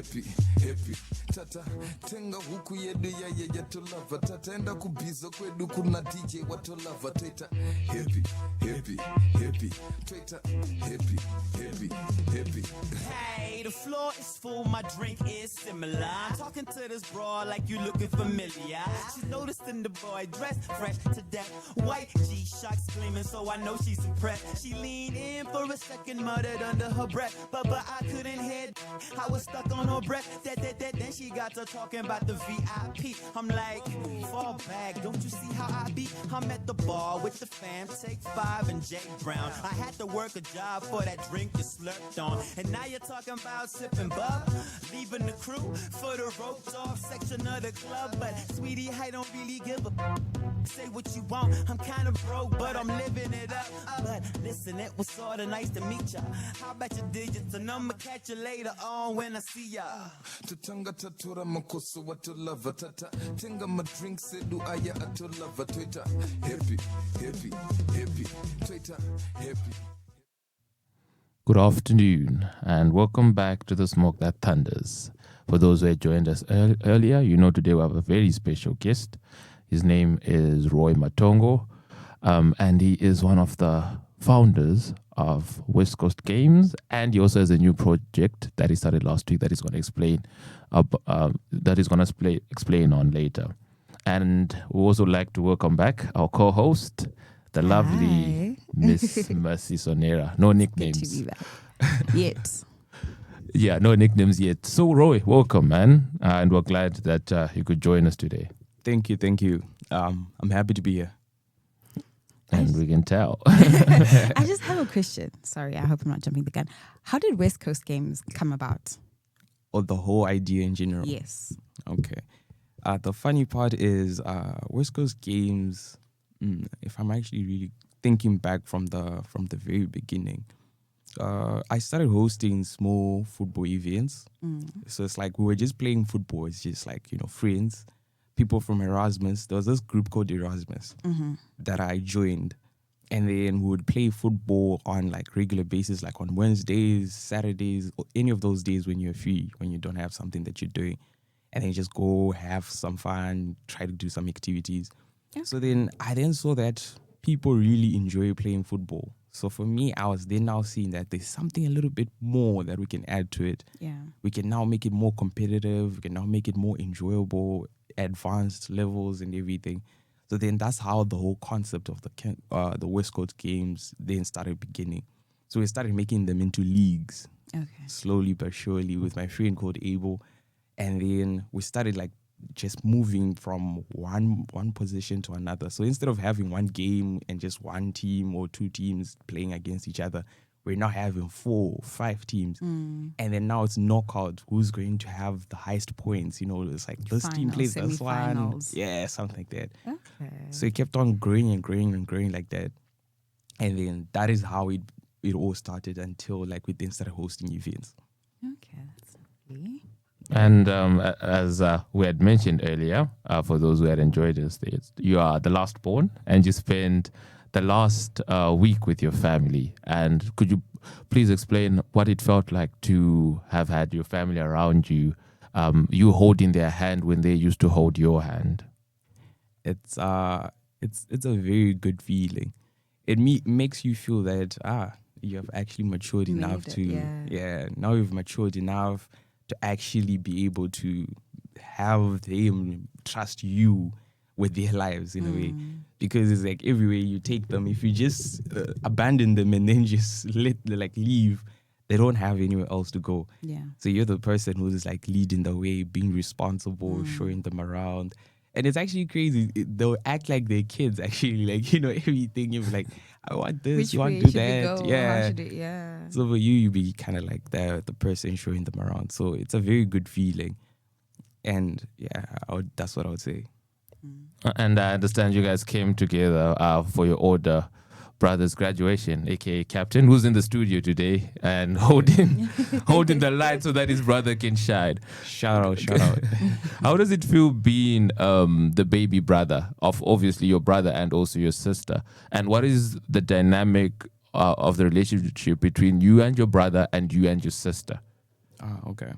Happy tata tenga huku yedu ya tolava tata enda kubizo kwedu kuna DJ wa tolava teta happy teta happy. Hey, the floor is full, my drink is similar. I'm talking to this broad like you looking familiar. She's noticing the boy dressed fresh to death, white G-Shocks gleaming, so I know she's impressed. She leaned in for a second, muttered under her breath, but I couldn't hear. I was stuck on her breath. Then she got to talking about the VIP. I'm like, fall back, don't you see how I be? I'm at the bar with the fam, take 5 and Jay Brown. I had to work a job for that drink you slurped on, and now you're talking about sipping bub, leaving the crew for the roped off section of the club. But sweetie, I don't really give a say what you want. I'm kind of broke, but I'm living it up. But listen, it was sorta nice to meet ya. How about your digits and I'ma catch you later on when I see ya. Tutanga tatura makoso watolava tata tenga my drink sedu aya atolava teta happy teta happy. Good afternoon and welcome back to the Smoke That Thunders. For those who had joined us earlier, you know today we have a very special guest. His name is Roy Matongo, and he is one of the founders of West Coast Games, and he also has a new project that he started last week that he's going to explain on later. And we also like to welcome back our co-host, the lovely Miss Mercy Sonera. No nicknames. Good to be back. Yet. Yeah, no nicknames yet. So Roy, welcome, man, and we're glad that you could join us today. Thank you. I'm happy to be here. And we can tell. I just have a question. Sorry, I hope I'm not jumping the gun. How did West Coast Games come about? Or the whole idea in general? Yes. Okay. The funny part is West Coast Games, if I'm actually really thinking back from the very beginning, I started hosting small football events. So it's like we were just playing football. It's just like, friends, people from Erasmus. There was this group called Erasmus that I joined. And then we would play football on like regular basis, like on Wednesdays, Saturdays, or any of those days when you're free, when you don't have something that you're doing. And then just go have some fun, try to do some activities. Okay. So then I saw that people really enjoy playing football. So for me, I was then now seeing that there's something a little bit more that we can add to it. Yeah. We can now make it more competitive. We can now make it more enjoyable, advanced levels and everything. So then that's how the whole concept of the West Coast Games then started beginning. So we started making them into leagues. Okay. Slowly but surely with my friend called Abel. And then we started like just moving from one position to another. So instead of having one game and just one team or two teams playing against each other, we're now having 4 or 5 teams. And then now it's knockout. Who's going to have the highest points? It's like this team plays this one. Yeah, something like that. Okay. So it kept on growing and growing and growing like that. And then that is how it all started until like we then started hosting events. Okay, that's lovely. And as we had mentioned earlier, for those who had enjoyed this, you are the last born and you spent the last week with your family. And could you please explain what it felt like to have had your family around you, you holding their hand when they used to hold your hand? It's a very good feeling. It makes you feel that you have actually matured enough now you've matured enough to actually be able to have them trust you with their lives in a way. Because it's like everywhere you take them, if you just abandon them and then just let them leave, they don't have anywhere else to go. Yeah. So you're the person who's like leading the way, being responsible, showing them around. And it's actually crazy. They'll act like they're kids, actually. Everything. You're like, I want this, Which you want way to do should we that. go? Yeah. How should it, yeah. So for you be kind of like the person showing them around. So it's a very good feeling. And yeah, that's what I would say. And I understand you guys came together for your older brother's graduation, aka Captain, who's in the studio today and holding the light so that his brother can shine. Shout out. How does it feel being the baby brother of obviously your brother and also your sister? And what is the dynamic of the relationship between you and your brother and you and your sister? Okay.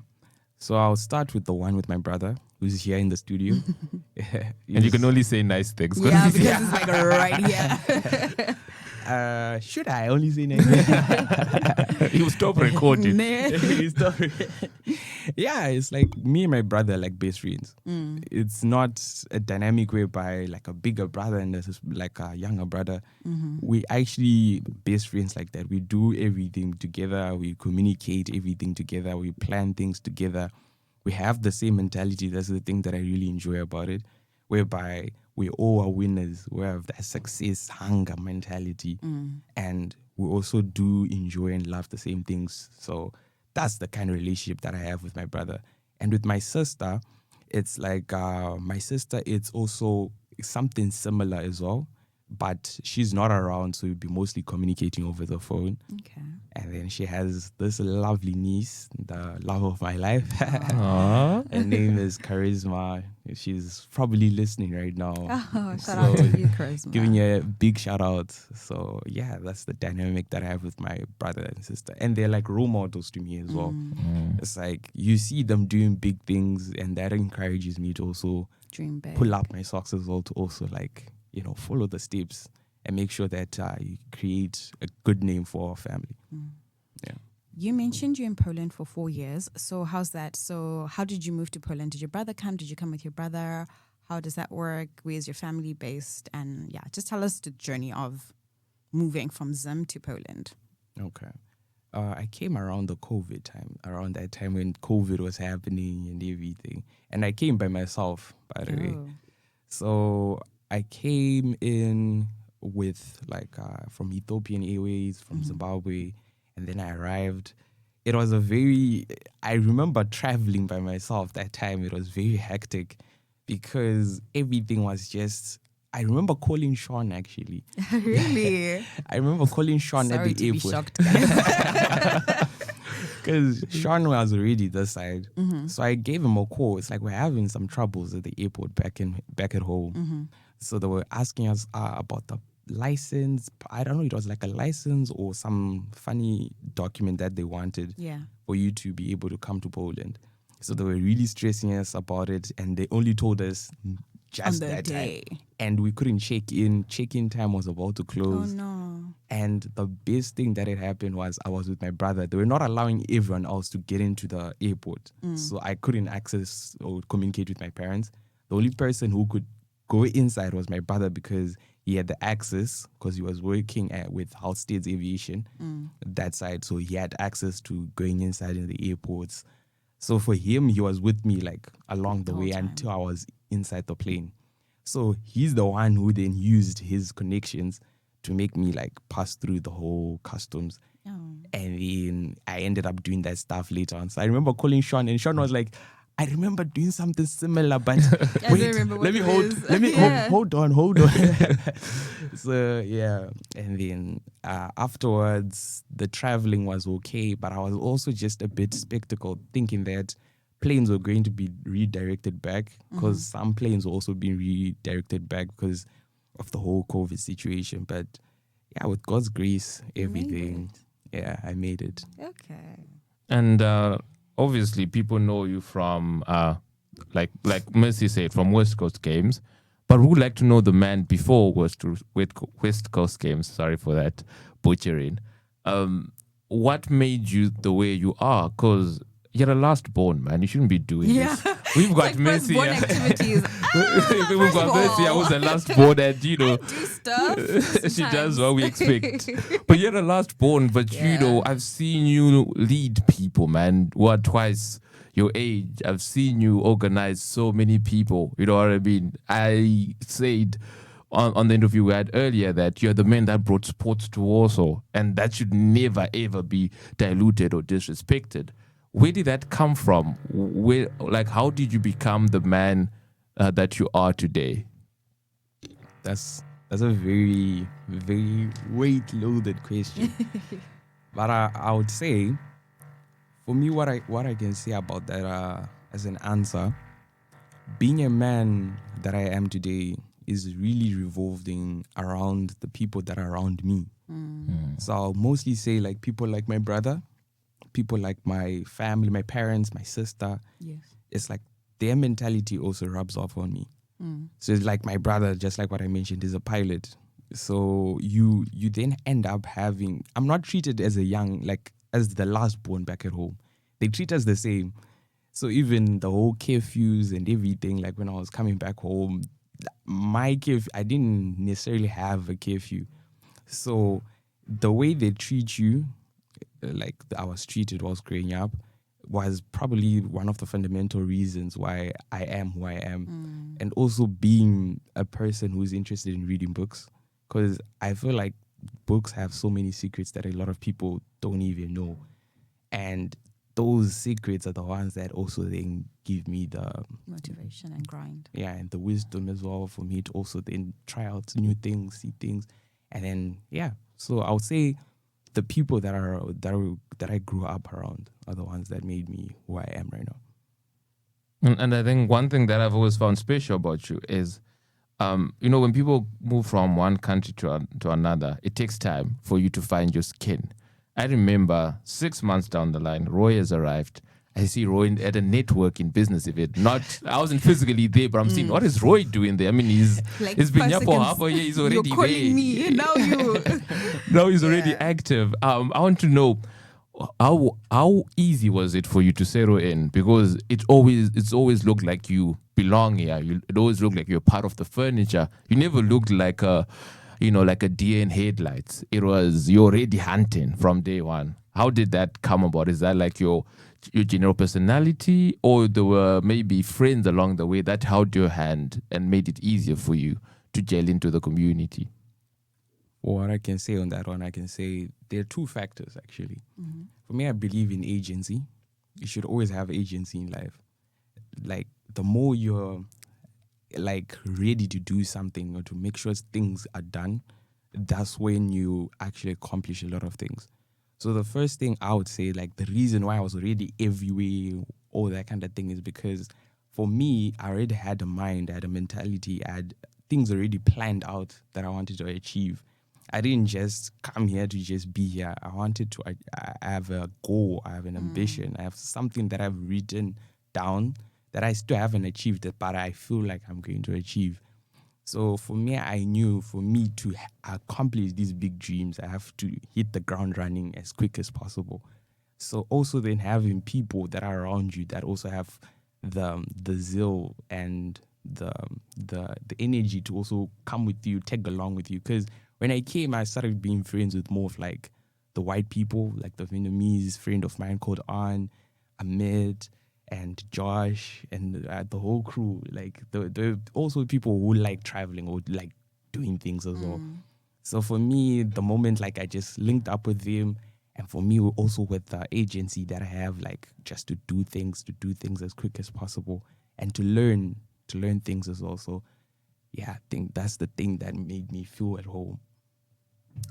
So I'll start with the one with my brother, who's here in the studio. And you can only say nice things. Yeah, because it's like right here. Should I only say nice things? You stop recording. Yeah, it's like me and my brother are like best friends. It's not a dynamic whereby like a bigger brother and there's like a younger brother. We actually best friends like that. We do everything together. We communicate everything together. We plan things together. We have the same mentality. That's the thing that I really enjoy about it, whereby we all are winners. We have that success hunger mentality, and we also do enjoy and love the same things. So that's the kind of relationship that I have with my brother. And with my sister, it's like my sister, it's also something similar as well, but she's not around, so we'll be mostly communicating over the phone. Okay. And then she has this lovely niece, the love of my life. Aww. Her name is Charisma. She's probably listening right now. Oh, shout out to you, Charisma. Giving you a big shout out. So yeah, that's the dynamic that I have with my brother and sister. And they're like role models to me as well. It's like you see them doing big things, and that encourages me to also Dream big. pull up my socks as well, to also like, follow the steps and make sure that you create a good name for our family. Yeah. You mentioned you're in Poland for 4 years. So how's that? So how did you move to Poland? Did your brother come? Did you come with your brother? How does that work? Where's your family based? And yeah, just tell us the journey of moving from Zim to Poland. Okay. I came around the COVID time, around that time when COVID was happening and everything. And I came by myself, by the way. So I came in with from Ethiopian Airways, from Zimbabwe, and then I arrived. It was I remember traveling by myself that time. It was very hectic because everything was just, I remember calling Sean actually. Really? I remember calling Sean Sorry at the to airport. be shocked. Because Sean was already this side. So I gave him a call. It's like we're having some troubles at the airport back at home. So they were asking us about the license. I don't know, it was like a license or some funny document that they wanted for you to be able to come to Poland. So they were really stressing us about it, and they only told us just that day. And we couldn't check in. Check-in time was about to close. Oh, no. And the best thing that had happened was I was with my brother. They were not allowing everyone else to get into the airport. So I couldn't access or communicate with my parents. The only person who could go inside was my brother, because he had the access, because he was working with Halstead's Aviation, that side. So he had access to going inside in the airports. So for him, he was with me like along the way until I was inside the plane. So he's the one who then used his connections to make me like pass through the whole customs. And then I ended up doing that stuff later on. So I remember calling Sean, and Sean was like, I remember doing something similar, but wait, let me hold on. So yeah, and then afterwards the traveling was okay, but I was also just a bit skeptical, thinking that planes were going to be redirected back, because some planes were also being redirected back because of the whole COVID situation. But yeah, with God's grace, everything, I made it. Okay. And obviously, people know you from, like Mercy said, from West Coast Games. But we would like to know the man before West Coast Games. Sorry for that butchering. What made you the way you are? Because you're a last born, man. You shouldn't be doing this. We've got Mercy. Activities. We've got Mercy. I was the last born, and do stuff. she does what we expect. But you're the last born. But I've seen you lead people, man, who are twice your age. I've seen you organize so many people. You know what I mean? I said on the interview we had earlier that you're the man that brought sports to Warsaw, and that should never ever be diluted or disrespected. Where did that come from? How did you become the man that you are today? That's a very, very weight-loaded question. But I would say, for me, what I can say about that as an answer, being a man that I am today is really revolving around the people that are around me. So I'll mostly say like people like my brother, people like my family, my parents, my sister, Yes. it's like their mentality also rubs off on me. So it's like my brother, just like what I mentioned, is a pilot. So you then end up having, I'm not treated as as the last born back at home. They treat us the same. So even the whole curfews and everything, like when I was coming back home, my curfew, I didn't necessarily have a curfew. So the way they treat you, like I was treated while growing up, was probably one of the fundamental reasons why I am who I am. And also being a person who's interested in reading books, because I feel like books have so many secrets that a lot of people don't even know. And those secrets are the ones that also then give me the Motivation and grind. yeah, and the wisdom as well for me to also then try out new things, see things. And then so I would say the people that I grew up around are the ones that made me who I am right now. And I think one thing that I've always found special about you is, when people move from one country to another, it takes time for you to find your skin. I remember 6 months down the line, Roy has arrived. I see Roy at a networking business event. I wasn't physically there, but I'm seeing, what is Roy doing there? I mean, he's been here for half a year. He's already You're calling me. Now you. Now he's already active. I want to know, how easy was it for you to settle in? Because it's always looked like you belong here. It always looked like you're part of the furniture. You never looked like a deer in headlights. It was, you're already hunting from day one. How did that come about? Is that like your general personality, or there were maybe friends along the way that held your hand and made it easier for you to gel into the community? What I can say on that one, I can say there are two factors actually. For me, I believe in agency. You should always have agency in life. Like the more you're like ready to do something or to make sure things are done, that's when you actually accomplish a lot of things. So the first thing I would say, like the reason why I was already everywhere, all that kind of thing, is because for me, I already had a mind, I had a mentality, I had things already planned out that I wanted to achieve. I didn't just come here to just be here. I wanted to, I have a goal, I have an ambition, I have something that I've written down that I still haven't achieved, but I feel like I'm going to achieve. So for me, I knew for me to accomplish these big dreams, I have to hit the ground running as quick as possible. So also then having people that are around you that also have the zeal and the energy to also come with you, tag along with you. Because when I came, I started being friends with more of like the white people, like the Vietnamese friend of mine called An, Ahmed, and Josh, and the whole crew. Like the also people who like traveling or like doing things as well. So for me, the moment like I just linked up with them, and for me also with the agency that I have, like just to do things as quick as possible and to learn things as well. So yeah, I think that's the thing that made me feel at home.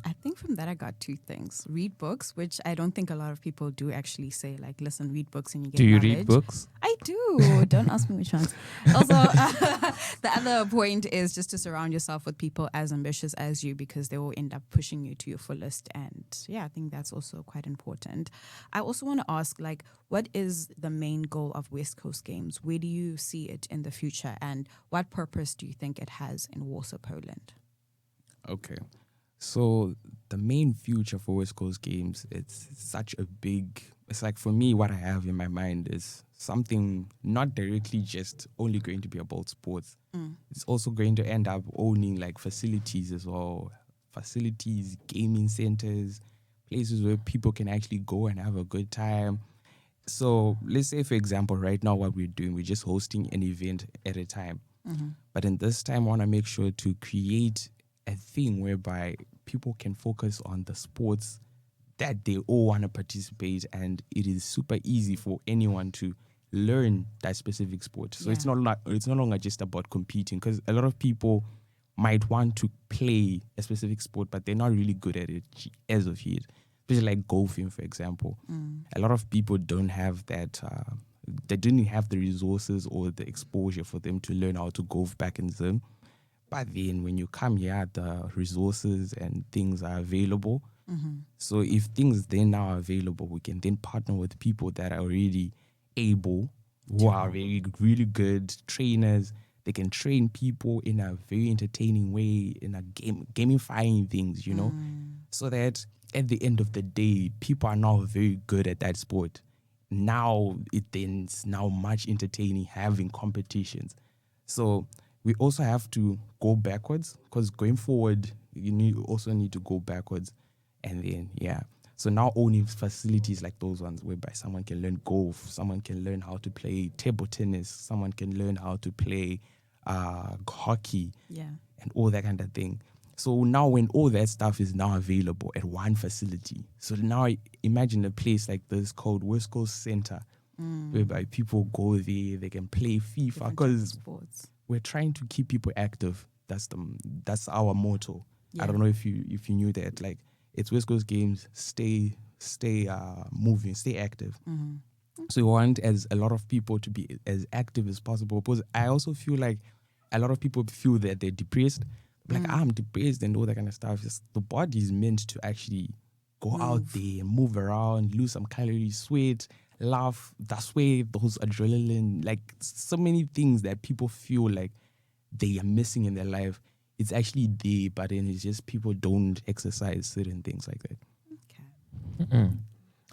I think from that I got two things. Read books, which I don't think a lot of people do actually say, like, listen, read books and you get Do you knowledge. read books? I do. Don't ask me which ones. Also, the other point is just to surround yourself with people as ambitious as you, because they will end up pushing you to your fullest. And yeah, I think that's also quite important. I also want to ask, like, what is the main goal of West Coast Games? Where do you see it in the future? And what purpose do you think it has in Warsaw, Poland? Okay. So the main future for West Coast Games, it's like for me, what I have in my mind is something not directly just only going to be about sports. It's also going to end up owning like facilities as well. Facilities, gaming centers, places where people can actually go and have a good time. So let's say, for example, right now what we're doing, we're just hosting an event at a time. But in this time, I want to make sure to create a thing whereby people can focus on the sports that they all want to participate, and it is super easy for anyone to learn that specific sport. So it's no longer just about competing, because a lot of people might want to play a specific sport, but they're not really good at it as of yet. Especially like golfing, for example. A lot of people don't have that. They didn't have the resources or the exposure for them to learn how to golf back in Zim. But then when you come here, the resources and things are available. So if things then now are available, we can then partner with people that are already able, who are really good trainers. They can train people in a very entertaining way, in a gamifying things, you know, so that at the end of the day, people are now very good at that sport. Now it's now much entertaining having competitions. So we also have to go backwards, because going forward, you also need to go backwards. And then, so now owning facilities like those ones whereby someone can learn golf, someone can learn how to play table tennis, someone can learn how to play hockey, and all that kind of thing. So now when all that stuff is now available at one facility, so now imagine a place like this called West Coast Center, whereby people go there, they can play FIFA, because we're trying to keep people active. That's our motto. I don't know if you knew that. Like, it's West Coast Games, stay moving, stay active. So we want a lot of people to be as active as possible, because I also feel like a lot of people feel that they're depressed. Like, I'm depressed and all that kind of stuff. The body is meant to actually go out there, move around, lose some calories, sweat, laugh. That's where those adrenaline, like so many things that people feel like they are missing in their life, it's actually there, but then it's just people don't exercise certain things like that. Okay.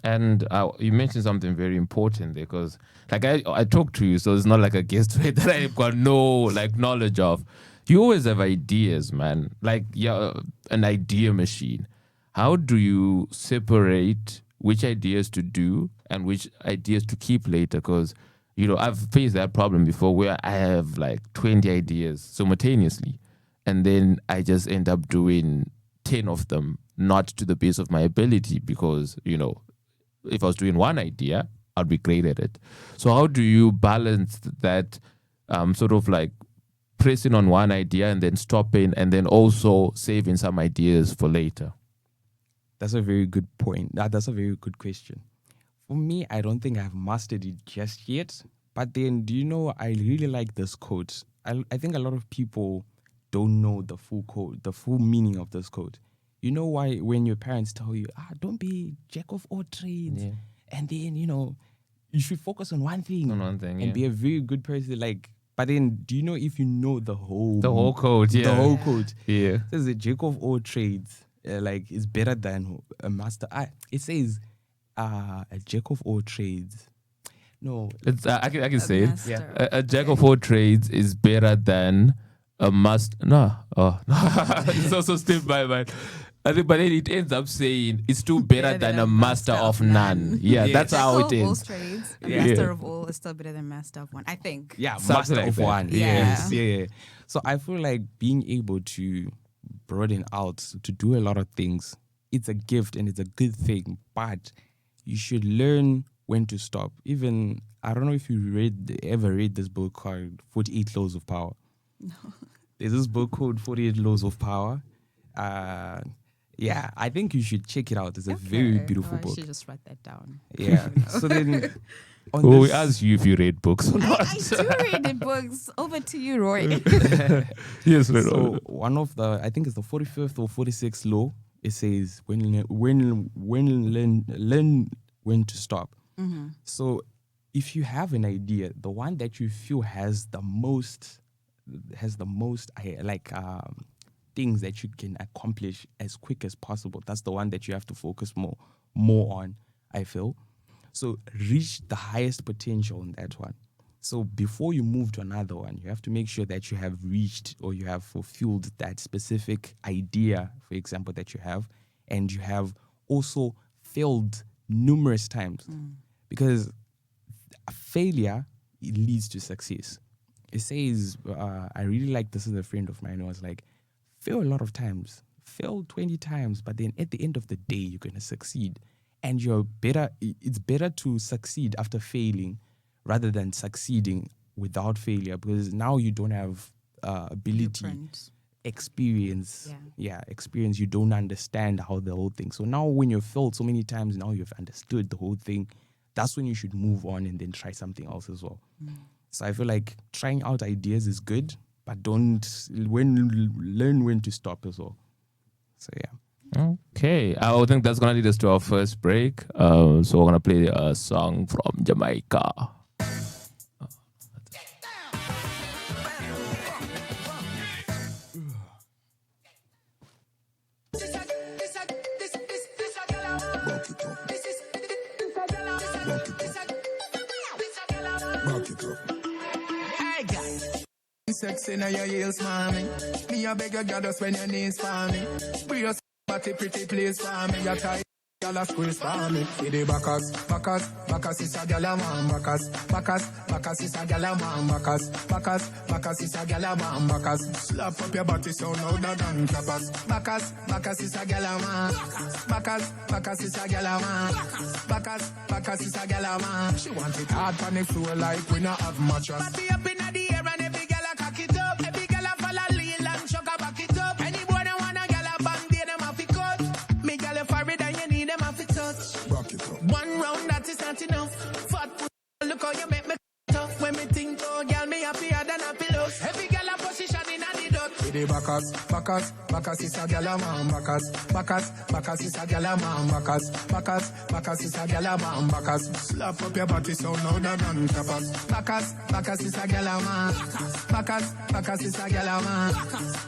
And you mentioned something very important there, because like I talked to you, so it's not like a guest that I've got no like knowledge of. You always have ideas, man. Like, an idea machine. How do you separate which ideas to do and which ideas to keep later? Because, I've faced that problem before where I have like 20 ideas simultaneously, and then I just end up doing 10 of them, not to the best of my ability, because, if I was doing one idea, I'd be great at it. So how do you balance that sort of like pressing on one idea and then stopping, and then also saving some ideas for later? That's a very good point. That's a very good question. For me, I don't think I've mastered it just yet. But then, I really like this quote. I think a lot of people don't know the full quote, the full meaning of this quote. You know why when your parents tell you, don't be jack of all trades, and then, you should focus on one thing, and be a very good person, like. But then, do you know if you know the whole quote? Yeah. The whole quote. Yeah. It says a jack of all trades, is better than a master. It says a jack of all trades. No, it's I can say it. Yeah. A jack of all trades is better than a master. No, it's also still my mind. I think, but then it ends up saying it's still better than a master of none. Yeah, that's how it is. All trades, a master of all is still better than master of one, I think. Yeah, something master like of that. one. Yeah. Yes. So I feel like being able to broaden out, to do a lot of things, it's a gift and it's a good thing, but you should learn when to stop. Even, I don't know if you ever read this book called 48 Laws of Power. No. There's this book called 48 Laws of Power. I think you should check it out. It's a very beautiful book. I should just write that down. Yeah. So then, we ask you if you read books or not. I do read the books. Over to you, Roy. Yes, so one of I think it's the 45th or 46th law. It says learn when to stop. Mm-hmm. So if you have an idea, the one that you feel has the most things that you can accomplish as quick as possible, that's the one that you have to focus more on, I feel. So reach the highest potential on that one. So before you move to another one, you have to make sure that you have reached or you have fulfilled that specific idea, for example, that you have, and you have also failed numerous times. Because failure, it leads to success. It says, I really like this, is a friend of mine who was like, fail a lot of times, fail 20 times, but then at the end of the day, you're going to succeed. And it's better to succeed after failing rather than succeeding without failure, because now you don't have ability, experience. Experience. You don't understand how the whole thing. So now when you've failed so many times, now you've understood the whole thing. That's when you should move on and then try something else as well. So I feel like trying out ideas is good, but learn when to stop as well. So yeah. Okay, I think that's gonna lead us to our first break. So we're gonna play a song from Jamaica. Sexy in your heels, mommy. Me a beg your girl just when your knees for me. Bring your body pretty please for me. You try girl a squeeze for me. See the backers is a girl a man. Backers is a girl a man. Backers is a girl a man. Backers slap up your body so louder than clappers. Backers is a girl a man. Backers is a girl a man. Backers is a girl a man. She want it hard on the floor like we not have mattress. Party up in the air and every girl a cock it up. Every girl a follow lean and chuck a back it up. Any boy that want a girl a bang they them a fi cut. Me girl a forehead and you need them a fi touch. Rock it up. One round that is not enough. Fat pussy, look how you make me tough. When me think oh girl me happier than a pillow. Every girl a position in a the dot. See the backers is a girl a man. Backers is a girl a man. Backers is a girl a man. Backers slap up your body so louder than clappers. Backers is a girl a man. Backers is a girl a man.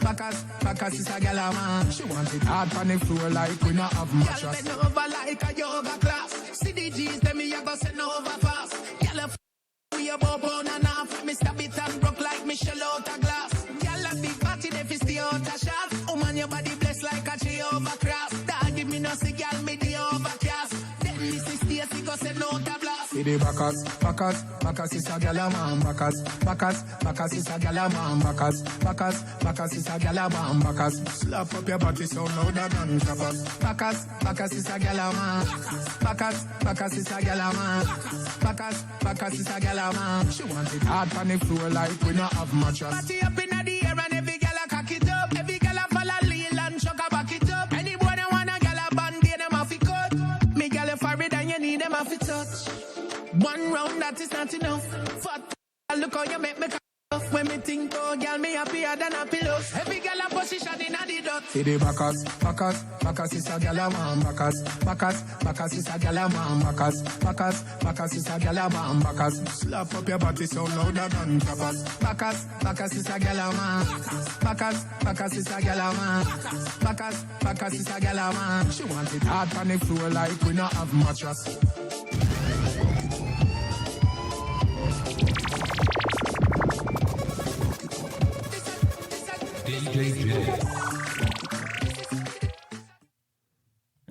Backers is a girl a man. She want it hard on the floor like we not have mattress. Girl bend over like a yoga class. See the G's them me a go send over fast. Girl we a bob on and off. Me stab it and broke like Michelle out a glass. Girl a big party they fi stay out a shot. Oh man your body blessed like a tree over cross. Dog give me no see girl me the overcast. Then me 60 years go send out a blast. See the backers is a girl a man. Backers is a girl a man. Backers is a girl a man. Backers slap up your body so louder than clappers. Backers is a girl a man. Backers is a girl a man. Backers is a girl a man. She want it hard on the floor like we not have mattress. Party up in the air and every girl a cock it up. Every girl a follow lean and chuck a back it up. Any boy that want a girl a band they them a fi cut. Me girl a forehead and you need them a fi touch. One round that is not enough. Fat look how you make me off. When me think oh girl me happier than a pillow. Every girl a position in a the dot. See the backers is a girl a man. Backers is a girl a man. Backers is a girl a man. Backers slap up your body so louder than clappers. Backers is a girl a man. Backers is a girl a man. Backers is a girl a man. She want it hard on the floor like we not have mattress.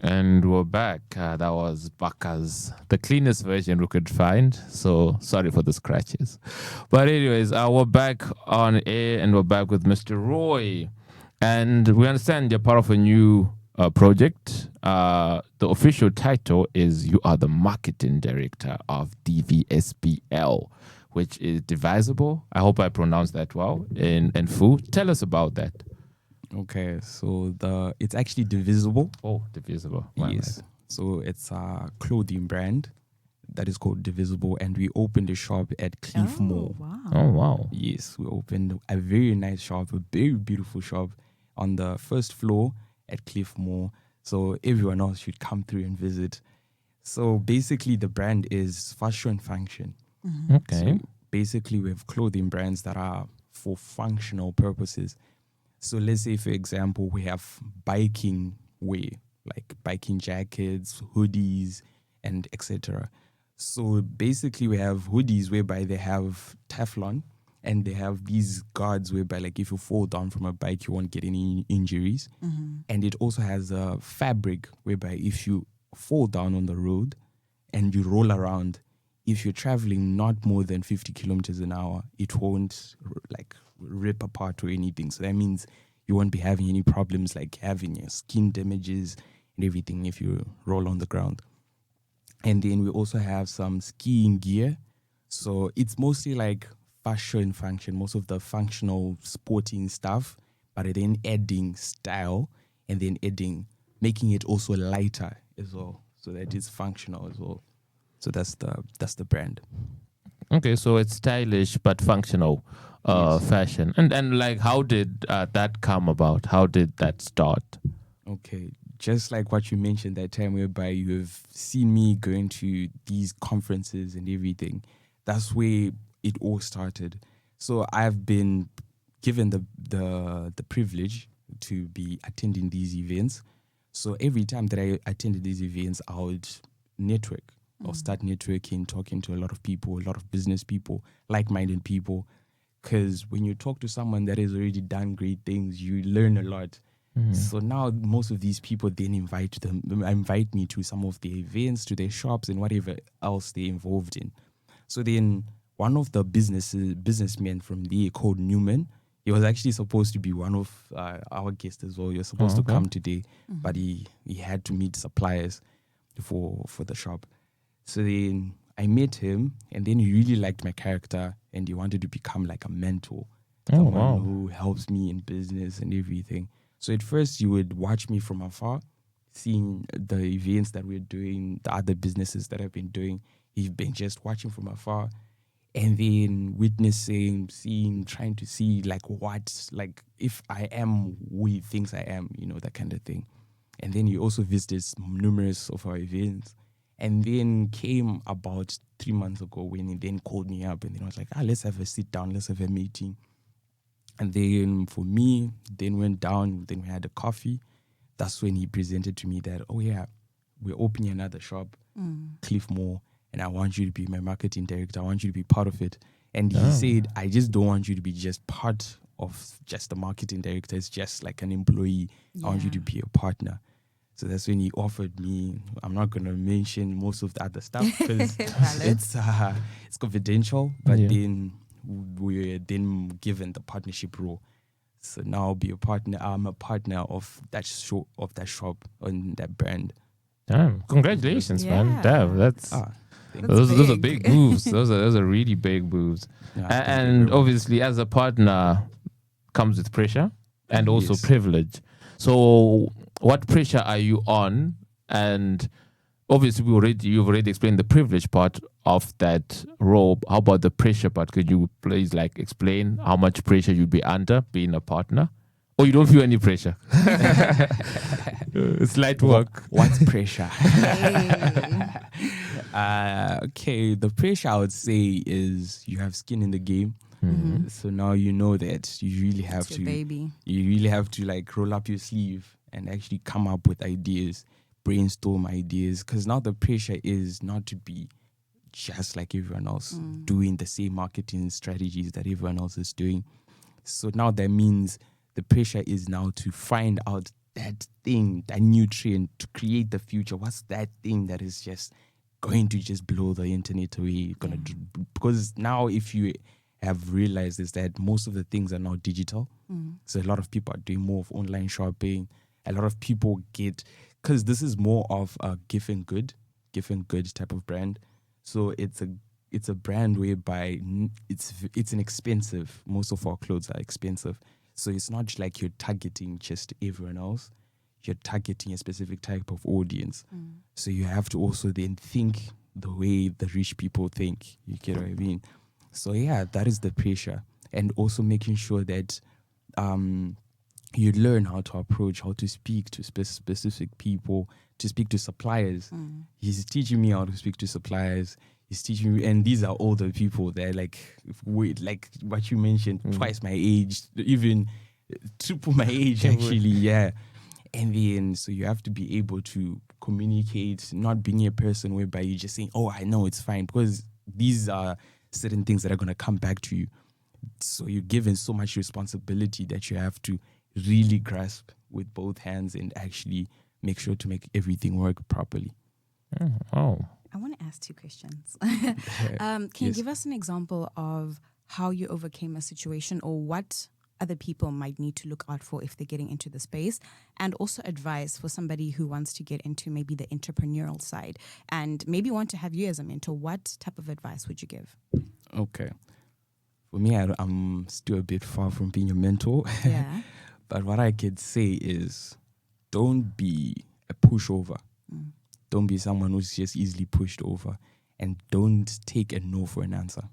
And we're back. That was Baka's, the cleanest version we could find. So sorry for the scratches. But anyways, we're back on air and we're back with Mr. Roy. And we understand you're part of a new project. The official title is you are the marketing director of DVSBL, which is divisible. I hope I pronounced that well. In full. Tell us about that. Okay, so it's actually divisible. Oh, divisible. Yes. Right. So it's a clothing brand that is called Divisible, and we opened a shop at Cliff Mall. Wow. Oh, wow. Yes, we opened a very nice shop, a very beautiful shop on the first floor at Cliff Mall. So everyone else should come through and visit. So basically the brand is fashion function. Mm-hmm. Okay. So basically we have clothing brands that are for functional purposes. So let's say, for example, we have biking wear, like biking jackets, hoodies, and etc. So basically we have hoodies whereby they have Teflon, and they have these guards whereby like if you fall down from a bike, you won't get any injuries. Mm-hmm. And it also has a fabric whereby if you fall down on the road and you roll around, if you're traveling not more than 50 kilometers an hour, it won't like rip apart or anything. So that means you won't be having any problems like having your skin damages and everything if you roll on the ground. And then we also have some skiing gear. So it's mostly like fashion function, most of the functional sporting stuff, but then adding style and then making it also lighter as well, so that it's functional as well. So that's the brand. Okay, so it's stylish but functional Yes. fashion. And like, how did that come about? How did that start? Okay, just like what you mentioned that time whereby you have seen me going to these conferences and everything, that's where it all started. So I've been given the privilege to be attending these events. So every time that I attended these events, I would network. I'll start networking, talking to a lot of people, a lot of business people, like-minded people. Because when you talk to someone that has already done great things, you learn a lot. So now most of these people then invite me to some of their events, to their shops and whatever else they're involved in. So then one of the businessmen from there called Newman, he was actually supposed to be one of our guests as well. He was supposed to come today, but he had to meet suppliers for the shop. So then I met him, and then he really liked my character, and he wanted to become like a mentor, someone who helps me in business and everything. So at first, you would watch me from afar, seeing the events that we're doing, the other businesses that I've been doing. He'd been just watching from afar, and then witnessing, seeing, trying to see like if I am who he thinks I am, that kind of thing. And then he also visited numerous of our events. And then came about 3 months ago when he then called me up and then I was like, let's have a sit down, let's have a meeting. And then for me, then went down, then we had a coffee. That's when he presented to me that, we're opening another shop, Cliff Moore, and I want you to be my marketing director. I want you to be part of it. And he said, I just don't want you to be just part of just the marketing director. It's just like an employee. I want you to be a partner. So that's when he offered me, I'm not going to mention most of the other stuff because it's confidential, but then we were then given the partnership role. So now I'll be a partner. I'm a partner of that shop and that brand. Damn, congratulations, man. Damn, those are big moves. Those are really big moves. And obviously as a partner comes with pressure and also privilege. So what pressure are you on? And obviously you've already explained the privilege part of that role. How about the pressure part? Could you please explain how much pressure you'd be under being a partner? Or you don't feel any pressure? It's light work. What's pressure? Okay, the pressure I would say is you have skin in the game. So now you know that you really have to roll up your sleeve and actually come up with ideas, brainstorm ideas. Because now the pressure is not to be just like everyone else, doing the same marketing strategies that everyone else is doing. So now that means the pressure is now to find out that thing, that new trend, to create the future. What's that thing that is just going to just blow the internet away? Because now if you have realized is that most of the things are now digital. So a lot of people are doing more of online shopping. A lot of people because this is more of a give and good type of brand. So it's a brand whereby it's inexpensive. Most of our clothes are expensive. So it's not like you're targeting just everyone else. You're targeting a specific type of audience. So you have to also then think the way the rich people think. You get what I mean? So that is the pressure. And also making sure that you learn how to approach, how to speak to specific people, to speak to suppliers. He's teaching me how to speak to suppliers. He's teaching me, and these are older people. They're like what you mentioned, twice my age, even triple my age, actually. And then, so you have to be able to communicate, not being a person whereby you're just saying, I know it's fine, because these are certain things that are going to come back to you. So you're given so much responsibility that you have to really grasp with both hands and actually make sure to make everything work properly. I want to ask 2 questions. Can you give us an example of how you overcame a situation, or what other people might need to look out for if they're getting into the space, and also advice for somebody who wants to get into maybe the entrepreneurial side and maybe want to have you as a mentor? What type of advice would you give? Okay. For me, I'm still a bit far from being a mentor. But what I could say is don't be a pushover. Don't be someone who's just easily pushed over. And don't take a no for an answer.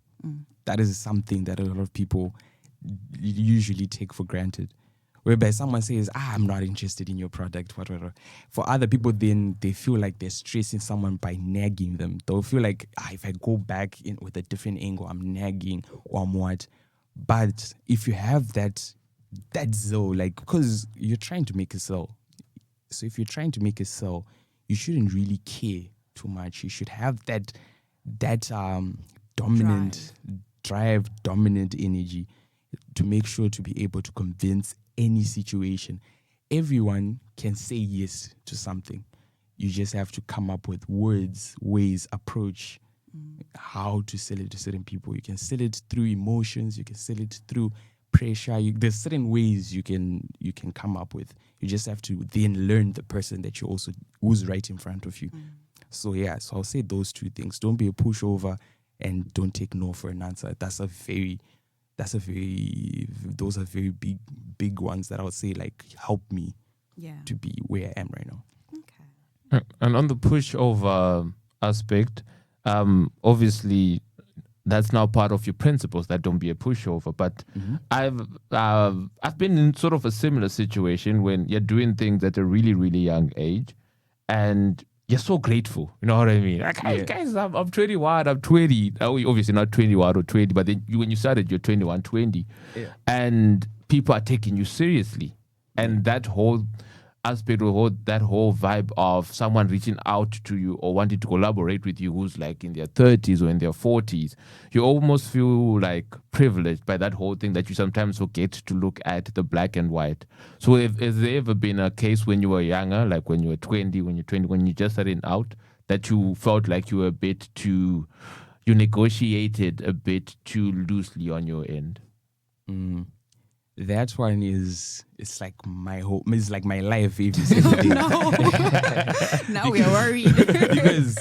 That is something that a lot of people usually take for granted. whereby someone says, I'm not interested in your product, whatever. For other people, then they feel like they're stressing someone by nagging them. They'll feel like, if I go back in with a different angle, I'm nagging or I'm what. But if you have that zeal, like, because you're trying to make a sell. So if you're trying to make a sell, you shouldn't really care too much. You should have that dominant drive, dominant energy to make sure to be able to convince any situation. Everyone can say yes to something. You just have to come up with words, ways, approach, how to sell it to certain people. You can sell it through emotions. You can sell it through pressure. There's certain ways you can come up with. You just have to then learn the person that who's right in front of you. So I'll say those two things. Don't be a pushover and don't take no for an answer. Those are very big ones that I would say like help me to be where I am right now. Okay. And on the pushover aspect, obviously that's now part of your principles, that don't be a pushover. But I've been in sort of a similar situation when you're doing things at a really, really young age and you're so grateful. You know what I mean? Like, guys, I'm 21, I'm 20. Obviously not 21 or 20, but then when you started, you're 21, 20. Yeah. And people are taking you seriously. And that whole aspect or that whole vibe of someone reaching out to you or wanting to collaborate with you who's like in their 30s or in their 40s, you almost feel like privileged by that whole thing that you sometimes forget to look at the black and white. So has there ever been a case when you were younger, like when you were 20, when you just started out, that you felt like you were you negotiated a bit too loosely on your end? That one it's like my hope. It's like my life every single day. No. Now we are worried. Because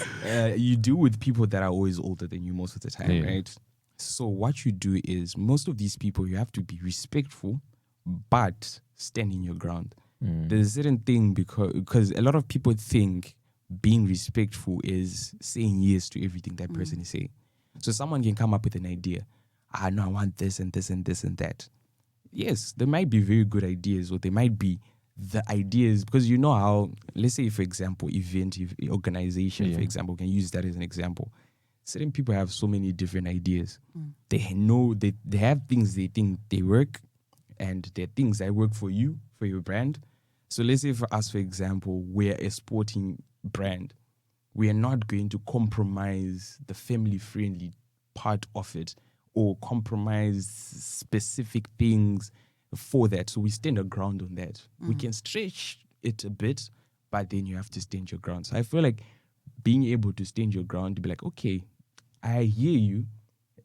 you deal with people that are always older than you most of the time, right? So what you do is, most of these people, you have to be respectful, but stand in your ground. There's a certain thing because a lot of people think being respectful is saying yes to everything that person is saying. So someone can come up with an idea. No, I want this and this and this and that. Yes, there might be very good ideas, or they might be the ideas, because you know how, let's say, for example, organization, for example, can use that as an example. Certain people have so many different ideas. They know they have things they think they work, and there are things that work for you, for your brand. So let's say for us, for example, we're a sporting brand. We are not going to compromise the family-friendly part of it, or compromise specific things for that. So we stand our ground on that. We can stretch it a bit, but then you have to stand your ground. So I feel like being able to stand your ground, to be like, okay, I hear you.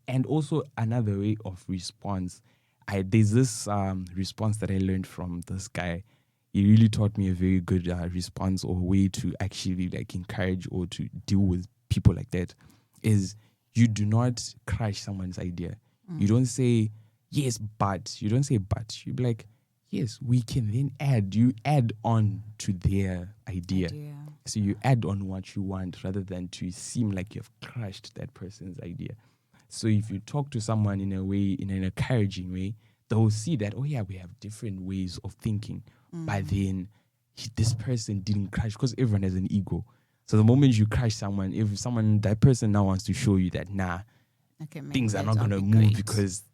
And also another way of response. There's this response that I learned from this guy. He really taught me a very good response, or way to actually like encourage or to deal with people like that, is you do not crush someone's idea. You don't say, yes, but. You don't say, but. You be like, yes, we can then add. You add on to their idea. So you add on what you want, rather than to seem like you've crushed that person's idea. So if you talk to someone in a way, in an encouraging way, they'll see that, oh yeah, we have different ways of thinking. But then this person didn't crush, because everyone has an ego. So the moment you crush someone, that person now wants to show you that, things are not going to move because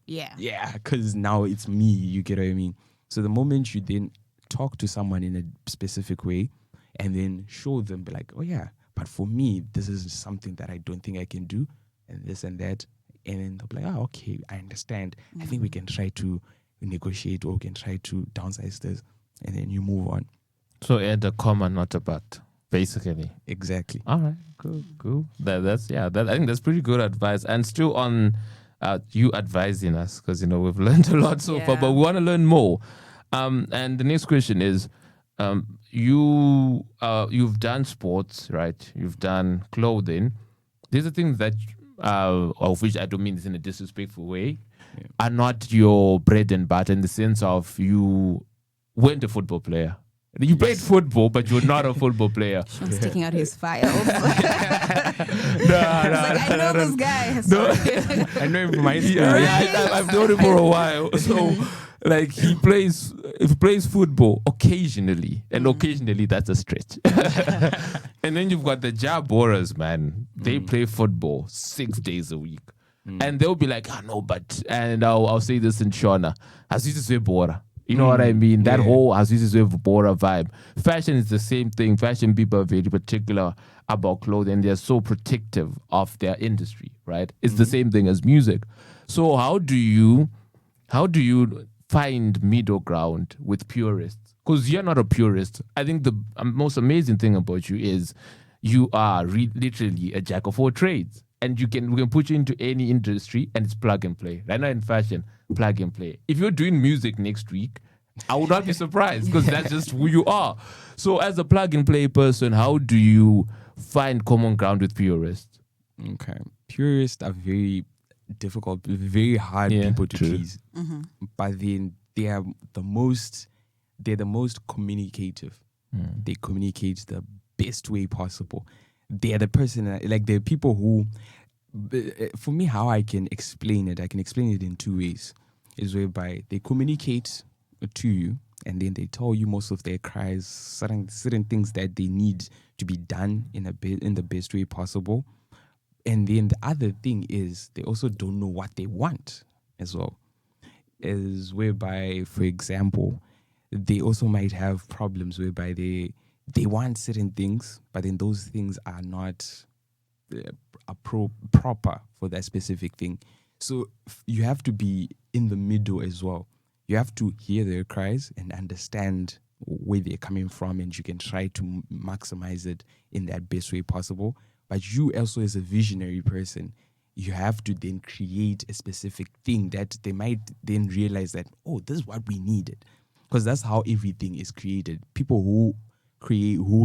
now it's me, you get what I mean? So the moment you then talk to someone in a specific way and then show them, be like, oh yeah, but for me, this is something that I don't think I can do, and this and that. And then they'll be like, okay, I understand. I think we can try to negotiate, or we can try to downsize this, and then you move on. So add a comma, not a but. Basically. Exactly. All right. Cool. I think that's pretty good advice. And still on you advising us, because we've learned a lot so far, but we want to learn more. And the next question is, you've done sports, right? You've done clothing. These are things that, of which I don't mean this in a disrespectful way, are not your bread and butter, in the sense of you weren't a football player. You played football, but you're not a football player. Sean's taking out his files. I know this guy. I know him from my school. I've known him for a while. So Like he plays football occasionally, and occasionally that's a stretch. And then you've got the Jaboras, man. They play football 6 days a week. And they'll be like, no, but, and I'll say this in Shona, Azizwe Bora. You know what I mean? That whole Azizwe Bora vibe. Fashion is the same thing. Fashion people are very particular about clothing. They're so protective of their industry, right? It's the same thing as music. So how do you find middle ground with purists? Because you're not a purist. I think the most amazing thing about you is you are literally a jack of all trades. And we can put you into any industry and it's plug and play. Right now in fashion, plug and play. If you're doing music next week, I would not be surprised because that's just who you are. So as a plug and play person, how do you find common ground with purists? Okay. Purists are very difficult, very hard people to please. But then they are the most communicative. They communicate the best way possible. They are the person, like they're people who, for me, how I can explain it in two ways. Is whereby they communicate to you and then they tell you most of their cries, certain things that they need to be done in the best way possible. And then the other thing is they also don't know what they want as well. Is whereby, for example, they also might have problems whereby they want certain things, but then those things are not proper for that specific thing. So you have to be in the middle as well. You have to hear their cries and understand where they're coming from, and you can try to maximize it in that best way possible. But you also, as a visionary person, you have to then create a specific thing that they might then realize that, oh, this is what we needed. Because that's how everything is created. People who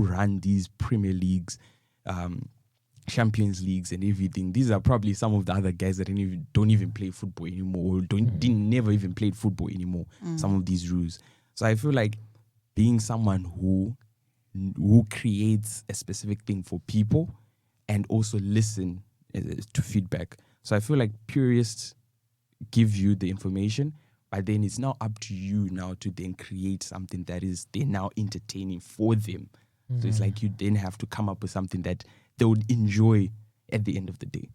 run these Premier Leagues, Champions Leagues and everything, these are probably some of the other guys that don't even play football anymore, or never even played football anymore, some of these rules. So I feel like being someone who creates a specific thing for people and also listen to feedback. So I feel like purists give you the information, but then it's now up to you now to then create something that is then now entertaining for them. So it's like you then have to come up with something that they would enjoy at the end of the day.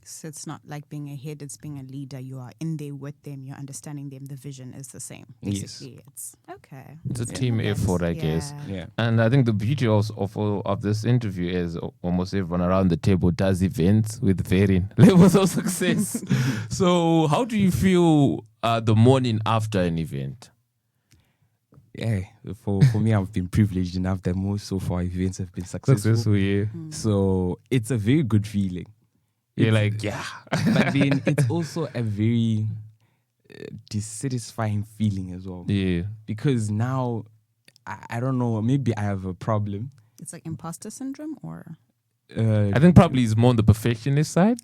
So it's not like being a head, it's being a leader. You are in there with them, you're understanding them, the vision is the same. Basically, Yes. It's okay. It's a team effort, I guess. Yeah. And I think the beauty of this interview is almost everyone around the table does events with varying levels of success. So how do you feel the morning after an event? Yeah, for me, I've been privileged enough that most so far events have been successful. Yeah. So it's a very good feeling. You're like, yeah. But then it's also a very dissatisfying feeling as well. Yeah. Because now, I don't know, maybe I have a problem. It's like imposter syndrome or? I think probably it's more on the perfectionist side.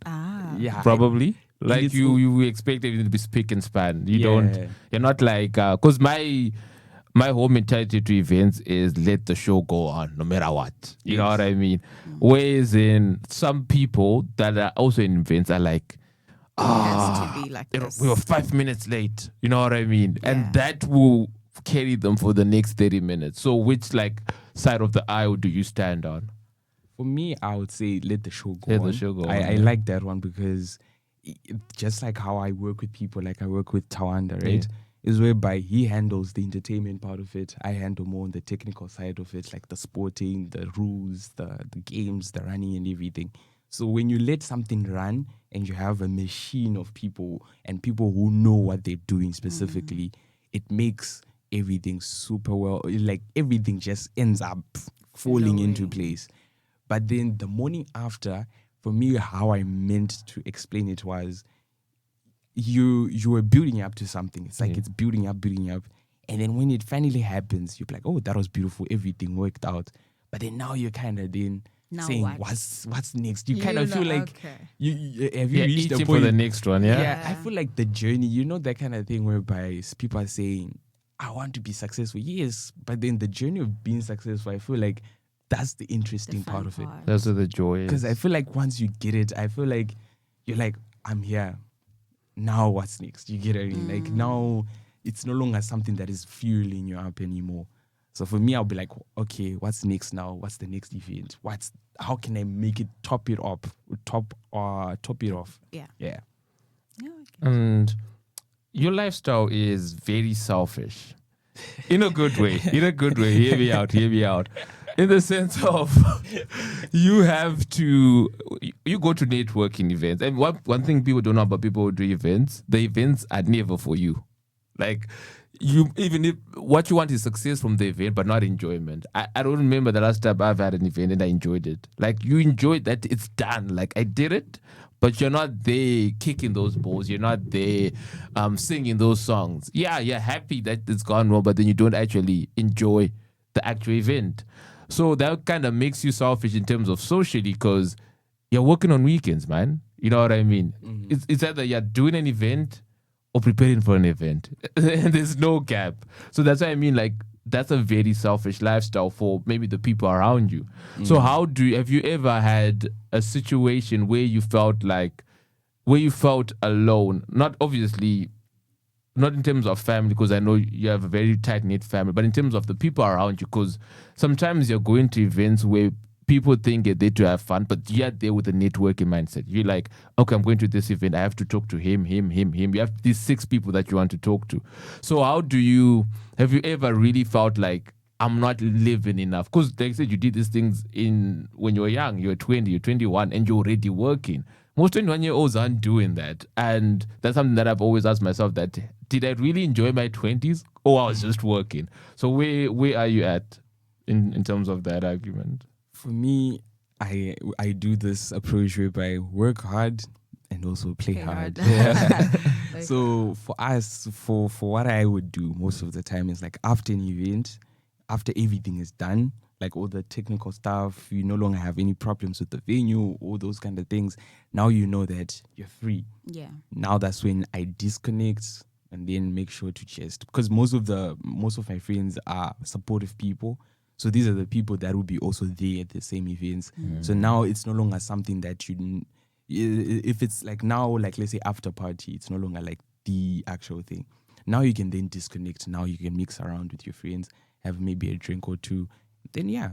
Yeah. Probably. Like it's you expect everything to be spick and span. You're not like, because my whole mentality to events is let the show go on no matter what. You know what I mean? Whereas in some people that are also in events are like, It has to be like this. we were 5 minutes late. You know what I mean? And that will carry them for the next 30 minutes. So which like side of the aisle do you stand on? For me, I would say let the show go Let on. the show go on, I yeah. like that one because just like how I work with people, like I work with Tawanda, right? Is whereby he handles the entertainment part of it. I handle more on the technical side of it, like the sporting, the rules, the games, the running and everything. So when you let something run and you have a machine of people and people who know what they're doing specifically, it makes everything super well. Like everything just ends up falling into place. But then the morning after, for me, how I meant to explain it was, you were building up to something. It's like it's building up. And then when it finally happens, you're like, oh, that was beautiful. Everything worked out. But then now you're kind of then Now saying, what? what's next? You kind of feel like, you have you reached eating the for point? the next one, yeah? I feel like the journey, you know, that kind of thing whereby people are saying, I want to be successful. Yes, but then the journey of being successful, I feel like that's the interesting part of it. That's where the joy is. Because I feel like once you get it, I feel like you're like, I'm here. Now what's next? You get it? Like now it's no longer something that is fueling you up anymore. So for me, I'll be like, okay, what's next now? What's the next event? How can I make it top it off? Yeah. Yeah. And your lifestyle is very selfish. In a good way. Hear me out. In the sense of you go to networking events. And one thing people don't know about people who do events, the events are never for you. Like, even if what you want is success from the event, but not enjoyment. I don't remember the last time I've had an event and I enjoyed it. Like, you enjoyed that it's done. Like, I did it, but you're not there kicking those balls. You're not there singing those songs. Yeah, you're happy that it's gone well, but then you don't actually enjoy the actual event. So that kind of makes you selfish in terms of socially, because you're working on weekends, man. You know what I mean? Mm-hmm. It's either you're doing an event or preparing for an event. There's no gap. So that's what I mean, like, that's a very selfish lifestyle for maybe the people around you. Mm. So have you ever had a situation where you felt alone? Not obviously, not in terms of family, because I know you have a very tight-knit family, but in terms of the people around you, because sometimes you're going to events where people think they're there to have fun, but you're there with a networking mindset. You're like, okay, I'm going to this event. I have to talk to him. You have these 6 people that you want to talk to. So have you ever really felt like, I'm not living enough? Because like I said, you did these things when you were young. You were 20, you're 21, and you're already working. Most 21-year-olds aren't doing that. And that's something that I've always asked myself, that did I really enjoy my 20s, or I was just working? So where are you at in terms of that argument? For me, I do this approach whereby work hard and also play hard. Yeah. So for us, for what I would do most of the time is like, after an event, after everything is done, like all the technical stuff, you no longer have any problems with the venue, all those kind of things. Now you know that you're free. Yeah. Now that's when I disconnect and then make sure to just, because most of my friends are supportive people. So these are the people that will be also there at the same events. Mm. So now it's no longer something that if it's like now, like let's say after party, it's no longer like the actual thing. Now you can then disconnect. Now you can mix around with your friends, have maybe a drink or two. Then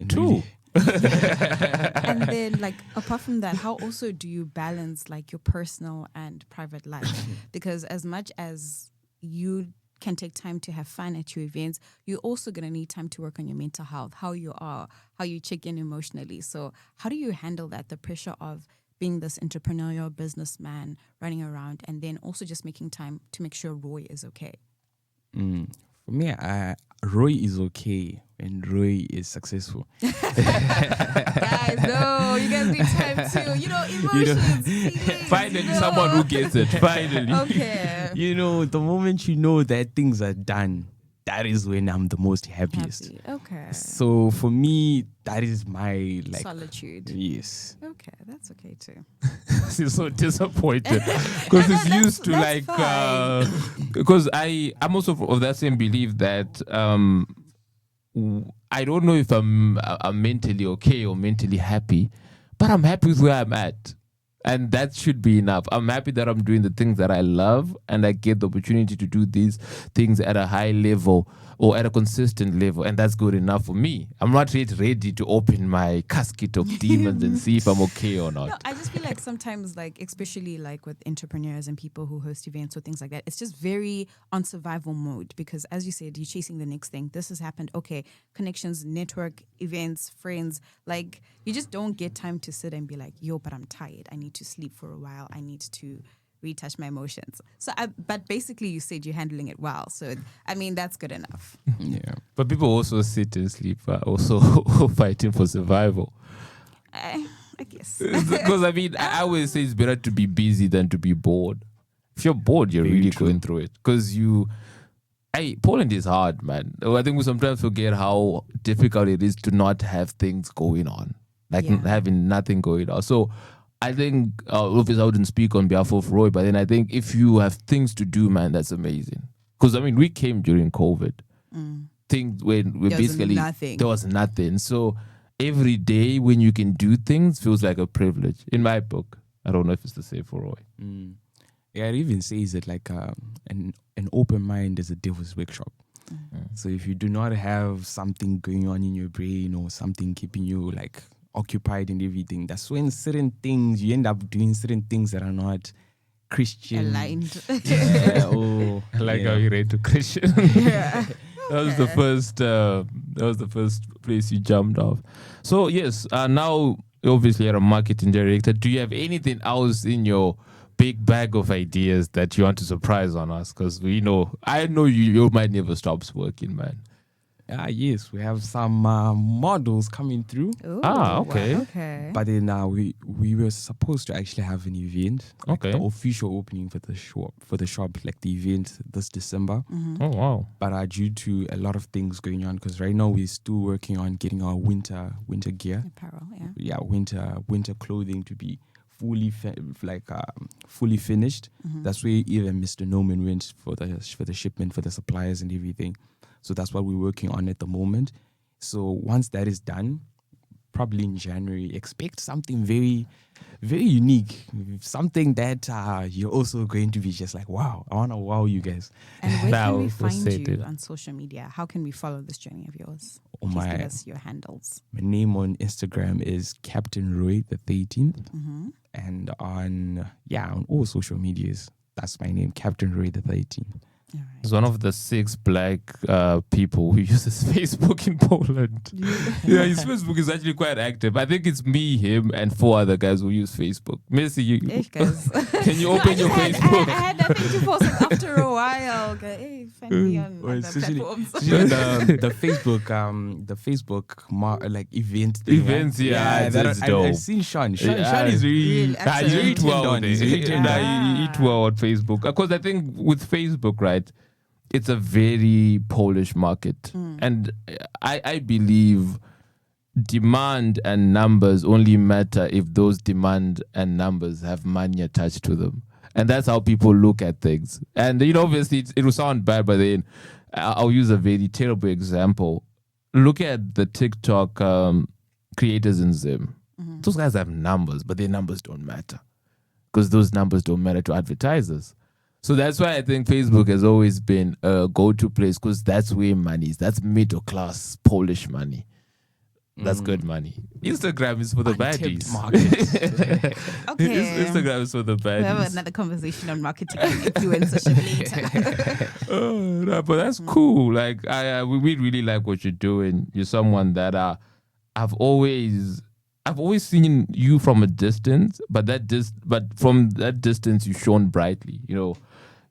two. And then, like, apart from that, how also do you balance like your personal and private life? Because as much as you can take time to have fun at your events, you're also going to need time to work on your mental health, how you are, how you check in emotionally. So how do you handle that, the pressure of being this entrepreneurial businessman running around, and then also just making time to make sure Roy is okay? For me, Roy is okay and Roy is successful. Guys, no, you guys need time too. Emotions. Feelings, finally, someone who gets it. Finally. Okay. The moment you know that things are done, that is when I'm the most happiest. Okay. So for me, that is my solitude. Yes. Okay, that's okay too. She's so disappointed because it's used to like. Because I'm also of that same belief that I don't know if I'm mentally okay or mentally happy, but I'm happy with where I'm at. And that should be enough. I'm happy that I'm doing the things that I love and I get the opportunity to do these things at a high level or at a consistent level. And that's good enough for me. I'm not yet ready to open my casket of demons and see if I'm okay or not. No, I just feel like sometimes, like, especially like with entrepreneurs and people who host events or things like that, it's just very on survival mode because, as you said, you're chasing the next thing. This has happened. Okay, connections, network, events, friends. Like, you just don't get time to sit and be like, yo, but I'm tired. I need to sleep for a while. I need to retouch my emotions. But basically you said you're handling it well. So, I mean, that's good enough. Yeah. But people also sit and sleep, also fighting for survival. I guess. Because, I mean, I always say it's better to be busy than to be bored. If you're bored, you're really going through it. Because Poland is hard, man. I think we sometimes forget how difficult it is to not have things going on. Like having nothing going on. So I think, obviously I wouldn't speak on behalf of Roy, but then I think if you have things to do, man, that's amazing. Because, I mean, we came during COVID. Things when we basically, there was nothing. So every day when you can do things feels like a privilege. In my book, I don't know if it's the same for Roy. Yeah, it even says it like an open mind is a devil's workshop. So if you do not have something going on in your brain or something keeping you like occupied and everything, that's when certain things, you end up doing certain things that are not Christian. Aligned. Yeah, or, I like how you read to Christian. Yeah. That was the first. That was the first place you jumped off. So yes, now obviously you're a marketing director. Do you have anything else in your big bag of ideas that you want to surprise on us? Because I know you might never stop working, man. Yes, we have some models coming through. Ooh, okay. wow, okay. But then we were supposed to actually have an event, like Okay. the official opening for the shop, like the event this December. Oh wow. But due to a lot of things going on, because right now we're still working on getting our winter gear, Apparel, yeah. winter clothing to be fully fully finished. That's where even Mr. Norman went for the shipment, for the suppliers and everything. So that's what we're working on at the moment. So once that is done, probably in January, expect something very, very unique. Something that you're also going to be just like, wow, I want to wow you guys. And where That can we was find said you it. on social media? How can we follow this journey of yours? Oh, Please give my- us your handles. My name on Instagram is Captain Roy the 13th. And on all social medias, that's my name, Captain Roy the 13th. All right. He's one of the 6 black people who uses Facebook in Poland. Yeah, his Facebook is actually quite active. I think it's me, him, and 4 other guys who use Facebook. Messi, Guys. can you open your Facebook? I had nothing to post it after a while. Okay, hey, find me on Well, other especially- platforms. the Facebook like event thing, Events, right? yeah, it's I've dope. seen Sean. Yeah. Sean is really, Really He's really active. well on. there. He's really turned on. He eat well on Facebook. Because I think with Facebook, right, it's a very Polish market. And I believe demand and numbers only matter if those demand and numbers have money attached to them. And that's how people look at things. And, obviously it will sound bad, but then I'll use a very terrible example. Look at the TikTok creators in Zim. Those guys have numbers, but their numbers don't matter. Because those numbers don't matter to advertisers. So that's why I think Facebook has always been a go-to place, because that's where money is. That's middle-class Polish money. That's good money. Instagram is for the Untapped baddies. market. Okay. Instagram is for the We have baddies. another conversation on marketing and influencership later. Oh, no, but that's cool. Like we really like what you're doing. You're someone that I've always seen you from a distance, but from that distance you shone brightly.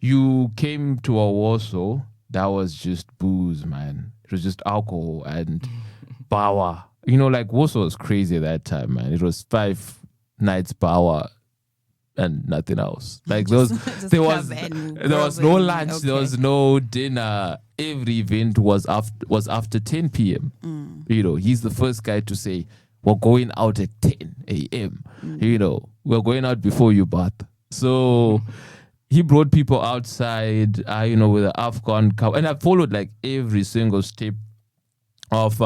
You came to a Warsaw that was just booze, man. It was just alcohol and power. Like Warsaw was crazy at that time, man. It was 5 nights power and nothing else. Like there was no lunch, there was no dinner. Every event was after 10 p.m. He's the first guy to say, we're going out at 10 a.m. We're going out before you bath. So he brought people outside, with the Afghan cow. And I followed like every single step of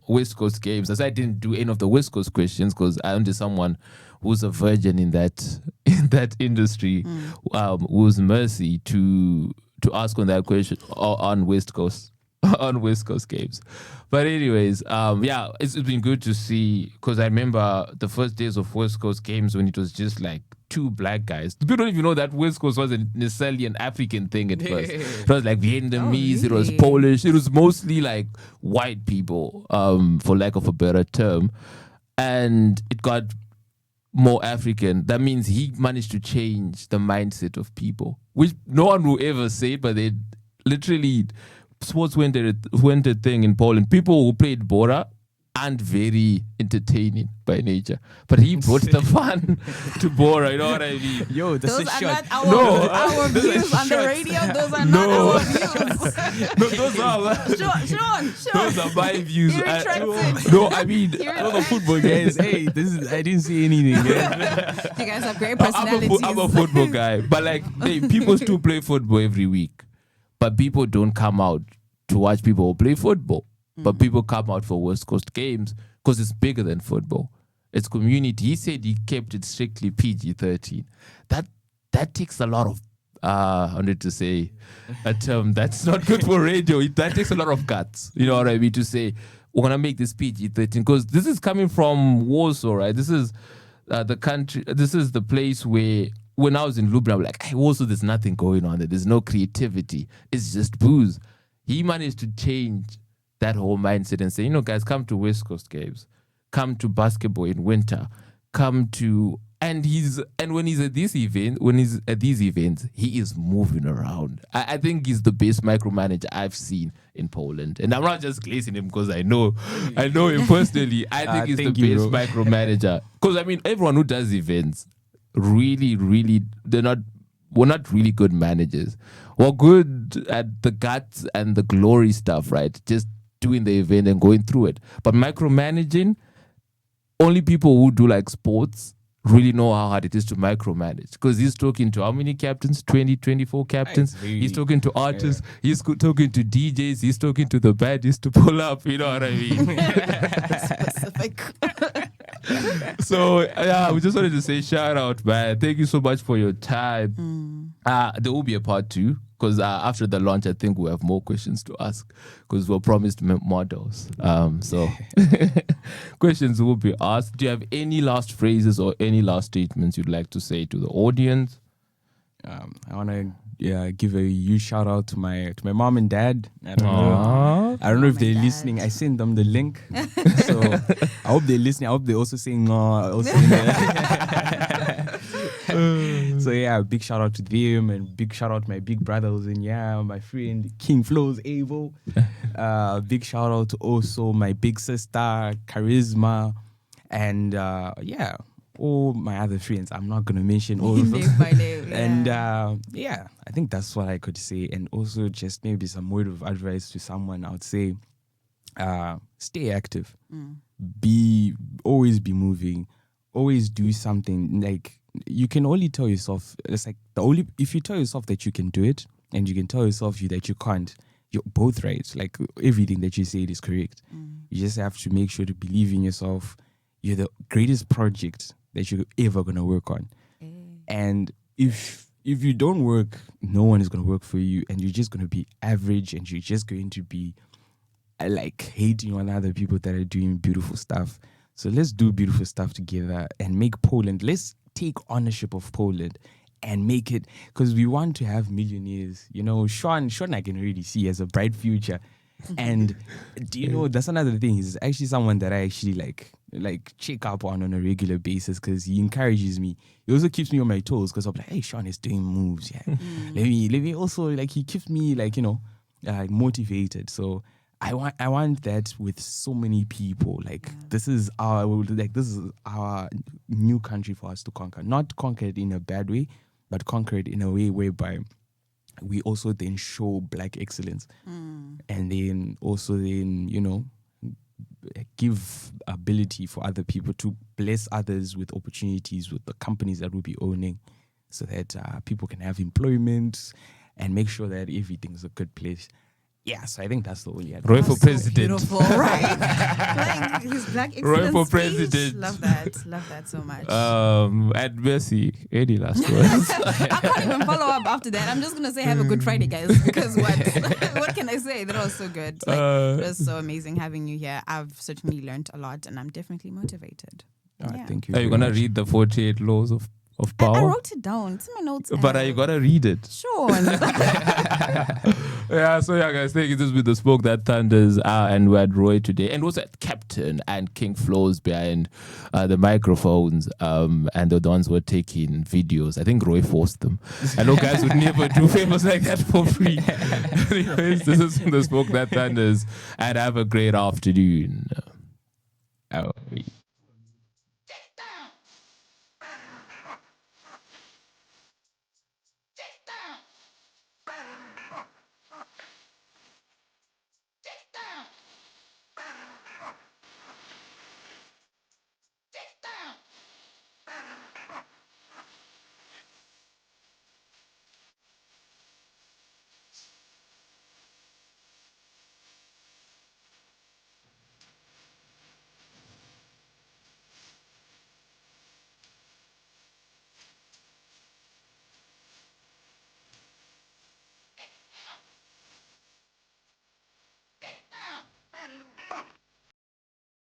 West Coast games. As I didn't do any of the West Coast questions because I'm just someone who's a virgin in that industry, who's mercy to ask on that question on West Coast games. But anyways, it's been good to see, because I remember the first days of West Coast games when it was just like 2 black guys. People don't even know that West Coast wasn't necessarily an African thing at first. It was like Vietnamese, It was really? Polish, it was mostly like white people, for lack of a better term. And it got more African. That means he managed to change the mindset of people, which no one will ever say, but they literally, sports went a thing in Poland. People who played Bora aren't very entertaining by nature, but he brought the fun to Bora. You know what I mean? Yo, this Those is are shot. not our views on the radio. Those are not our views. No, those are my views. He retracts No, I mean, All the football guys. Hey, I didn't see anything. You guys have great personalities. I'm a football guy, but like, people still play football every week, but people don't come out to watch people play football. But people come out for West Coast games because it's bigger than football. It's community. He said he kept it strictly PG-13. That takes a lot of I wanted to say a term that's not good for radio. That takes a lot of guts. You know what I mean? To say, we're going to make this PG-13. Because this is coming from Warsaw, right? This is the country. This is the place where, when I was in Lubna, I'm like, hey, Warsaw, there's nothing going on there. There's no creativity. It's just booze. He managed to change that whole mindset and say, guys, come to West Coast Games. Come to basketball in winter. Come to... And when he's at these events, he is moving around. I think he's the best micromanager I've seen in Poland. And I'm not just glazing him because I know him personally. I think he's the best micromanager. Because everyone who does events, really, really, we're not really good managers. We're good at the guts and the glory stuff, right? Just doing the event and going through it. But micromanaging, only people who do like sports really know how hard it is to micromanage, because he's talking to how many captains? 24 captains. He's talking to artists. Yeah. He's talking to DJs. He's talking to the baddies to pull up. You know what I mean? Specific. So we just wanted to say shout out, man. Thank you so much for your time. There will be a part 2. Because after the launch, I think we have more questions to ask, because we're promised models. So questions will be asked. Do you have any last phrases or any last statements you'd like to say to the audience? I want to give a huge shout out to my mom and dad. I don't know if they're listening. I sent them the link, so I hope they're listening. I hope they're also saying no. So yeah, big shout out to them, and big shout out to my big brother who's in my friend King Flows Avo. Big shout out to also my big sister Charisma, and all my other friends. I'm not gonna mention all of them. And I think that's what I could say. And also just maybe some word of advice to someone. I would say, stay active. Always be moving. Always do something. Like, you can only tell yourself, it's like if you tell yourself that you can do it, and you can tell yourself that you can't, you're both right. Like, everything that you said is correct. You just have to make sure to believe in yourself. You're the greatest project that you're ever gonna work on. And if you don't work, no one is gonna work for you, and you're just gonna be average, and you're just going to be like hating on other people that are doing beautiful stuff. So let's do beautiful stuff together and make Poland. Let's take ownership of Poland and make it, because we want to have millionaires. Sean I can really see as a bright future. And do you know, that's another thing. He's actually someone that I actually like check up on a regular basis, because he encourages me. He also keeps me on my toes, because I'm like, hey, Sean is doing moves. Yeah, let me also, like, he keeps me motivated. So I want that with so many people. Like, this is our new country for us to conquer. Not conquer it in a bad way, but conquer it in a way whereby we also then show Black excellence, and then also give ability for other people to bless others with opportunities with the companies that we'll be owning, so that people can have employment and make sure that everything's a good place. Yeah, so I think that's the only advice. Roy for president. Beautiful, right? Like, his Black excellence Roy for speech. president. Love that so much. And Mercy, any last words? I can't even follow up after that. I'm just gonna say have a good Friday, guys. Because what can I say? That was so good. Like, it was so amazing having you here. I've certainly learned a lot, and I'm definitely motivated. Thank you. Are you gonna read the 48 laws of power? I wrote it down. It's in my notes. But are you gonna read it? Sure. So guys, thank you. This has been the Smoke That Thunders, and we had Roy today, and also at Captain and King Flows behind the microphones, and the ones who were taking videos. I think Roy forced them. I know guys would never do favors like that for free. Anyways, this has been the Smoke That Thunders, and have a great afternoon.